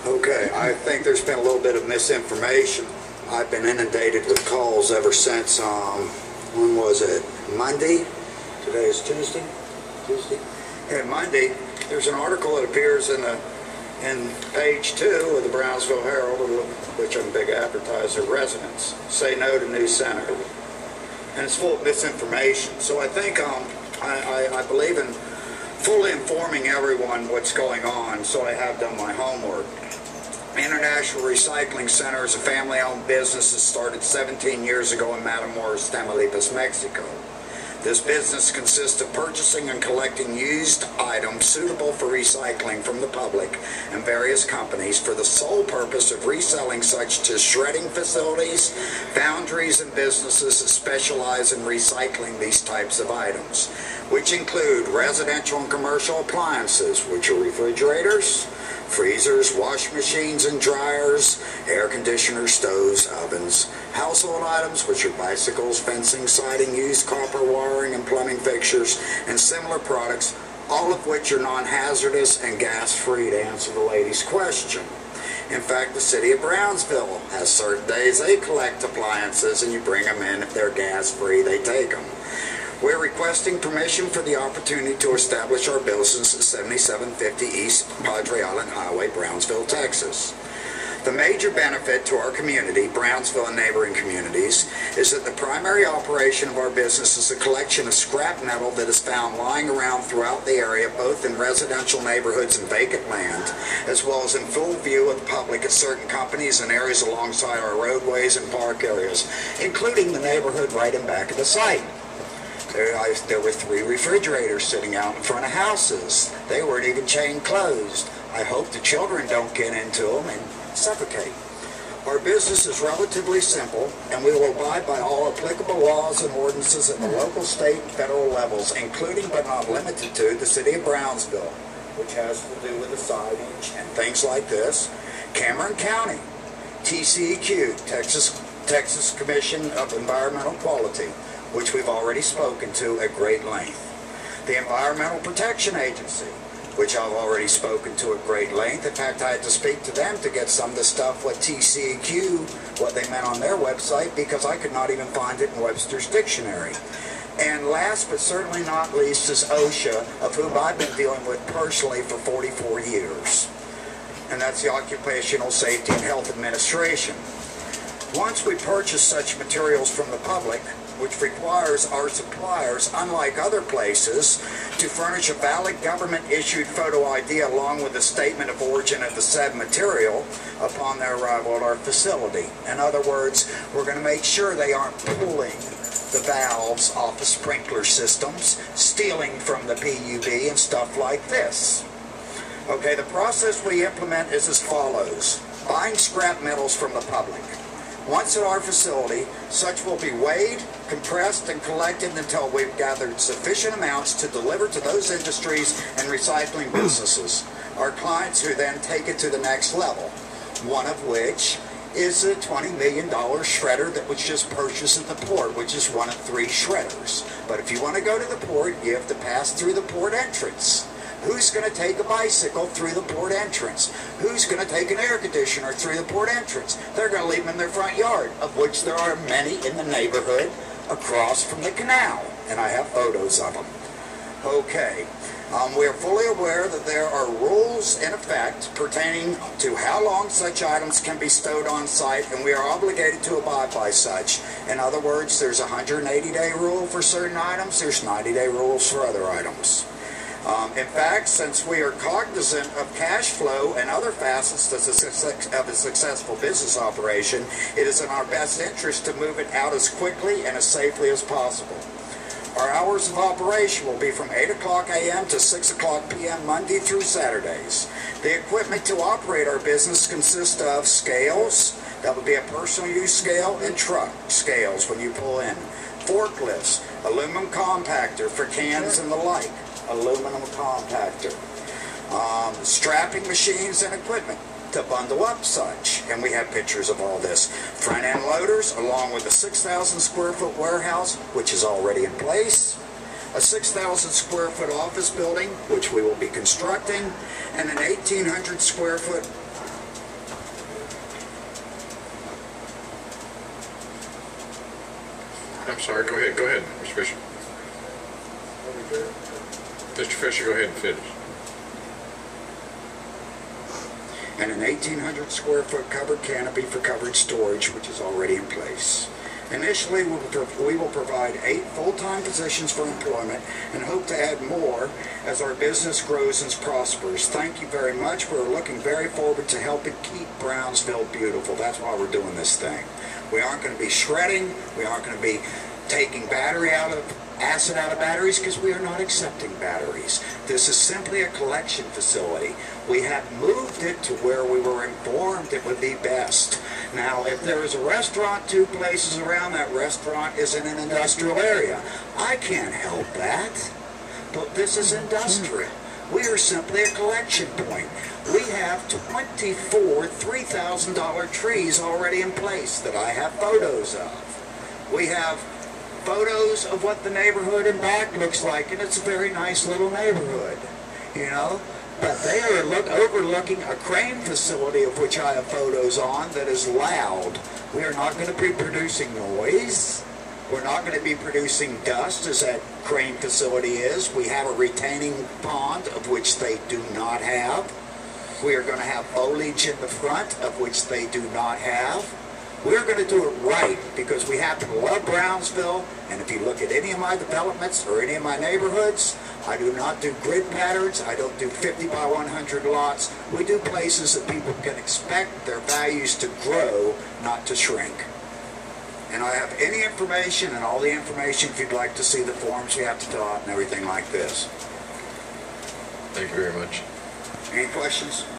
Okay, I think there's been a little bit of misinformation. I've been inundated with calls ever since, when was it? Monday? Today is Tuesday? Yeah, Monday. There's an article that appears in page 2 of the Brownsville Herald, which I'm a big advertiser. Residents say no to new center. And it's full of misinformation. So I think I believe in fully informing everyone what's going on, so I have done my homework. International Recycling Center is a family-owned business that started 17 years ago in Matamoros, Tamaulipas, Mexico. This business consists of purchasing and collecting used items suitable for recycling from the public and various companies for the sole purpose of reselling such to shredding facilities, foundries, and businesses that specialize in recycling these types of items, which include residential and commercial appliances, which are refrigerators, freezers, wash machines and dryers, air conditioners, stoves, ovens, household items, which are bicycles, fencing, siding, used copper wiring and plumbing fixtures, and similar products, all of which are non-hazardous and gas-free, to answer the lady's question. In fact, the city of Brownsville has certain days they collect appliances and you bring them in. If they're gas-free, they take them. We're requesting permission for the opportunity to establish our business at 7750 East Padre Island Highway, Brownsville, Texas. The major benefit to our community, Brownsville and neighboring communities, is that the primary operation of our business is a collection of scrap metal that is found lying around throughout the area, both in residential neighborhoods and vacant land, as well as in full view of the public at certain companies and areas alongside our roadways and park areas, including the neighborhood right in back of the site. There were 3 refrigerators sitting out in front of houses. They weren't even chain closed. I hope the children don't get into them and suffocate. Our business is relatively simple, and we will abide by all applicable laws and ordinances at the local, state, and federal levels, including but not limited to the city of Brownsville, which has to do with the signage and things like this, Cameron County, TCEQ, Texas Commission of Environmental Quality, which we've already spoken to at great length. The Environmental Protection Agency, which I've already spoken to at great length. In fact, I had to speak to them to get some of the stuff, what TCEQ, what they meant on their website, because I could not even find it in Webster's Dictionary. And last but certainly not least is OSHA, of whom I've been dealing with personally for 44 years. And that's the Occupational Safety and Health Administration. Once we purchase such materials from the public, which requires our suppliers, unlike other places, to furnish a valid government-issued photo ID along with a statement of origin of the said material upon their arrival at our facility. In other words, we're going to make sure they aren't pulling the valves off the sprinkler systems, stealing from the PUB and stuff like this. Okay, the process we implement is as follows. Buying scrap metals from the public. Once at our facility, such will be weighed, compressed, and collected until we've gathered sufficient amounts to deliver to those industries and recycling businesses, our clients, who then take it to the next level, one of which is a $20 million shredder that was just purchased at the port, which is one of 3 shredders. But if you want to go to the port, you have to pass through the port entrance. Who's going to take a bicycle through the port entrance? Who's going to take an air conditioner through the port entrance? They're going to leave them in their front yard, of which there are many in the neighborhood across from the canal, and I have photos of them. Okay, we are fully aware that there are rules in effect pertaining to how long such items can be stowed on site, and we are obligated to abide by such. In other words, there's a 180-day rule for certain items, there's 90-day rules for other items. In fact, since we are cognizant of cash flow and other facets of a successful business operation, it is in our best interest to move it out as quickly and as safely as possible. Our hours of operation will be from 8 o'clock a.m. to 6 o'clock p.m. Monday through Saturdays. The equipment to operate our business consists of scales, that would be a personal use scale, and truck scales when you pull in, forklifts, aluminum compactor for cans and the like, aluminum compactor, strapping machines and equipment to bundle up such, and we have pictures of all this. Front end loaders, along with a 6,000 square foot warehouse, which is already in place, a 6,000 square foot office building, which we will be constructing, and an 1,800 square foot I'm sorry, go ahead, Mr. Fisher. Mr. Fisher, go ahead and finish. And an 1,800 square foot covered canopy for covered storage, which is already in place. Initially, we will provide 8 full-time positions for employment and hope to add more as our business grows and prospers. Thank you very much. We're looking very forward to helping keep Brownsville beautiful. That's why we're doing this thing. We aren't going to be shredding. We aren't going to be taking acid out of batteries, because we are not accepting batteries. This is simply a collection facility. We have moved it to where we were informed it would be best. Now, if there is a restaurant 2 places around, that restaurant is in an industrial area. I can't help that. But this is industrial. We are simply a collection point. We have 24 $3,000 trees already in place that I have photos of. We have photos of what the neighborhood in back looks like, and it's a very nice little neighborhood, you know. But they are overlooking a crane facility of which I have photos on that is loud. We are not going to be producing noise. We're not going to be producing dust as that crane facility is. We have a retaining pond of which they do not have. We are going to have foliage in the front of which they do not have. We're going to do it right because we happen to love Brownsville, and if you look at any of my developments or any of my neighborhoods, I do not do grid patterns. I don't do 50 by 100 lots. We do places that people can expect their values to grow, not to shrink. And I have any information and all the information if you'd like to see the forms we have to fill out and everything like this. Thank you very much. Any questions?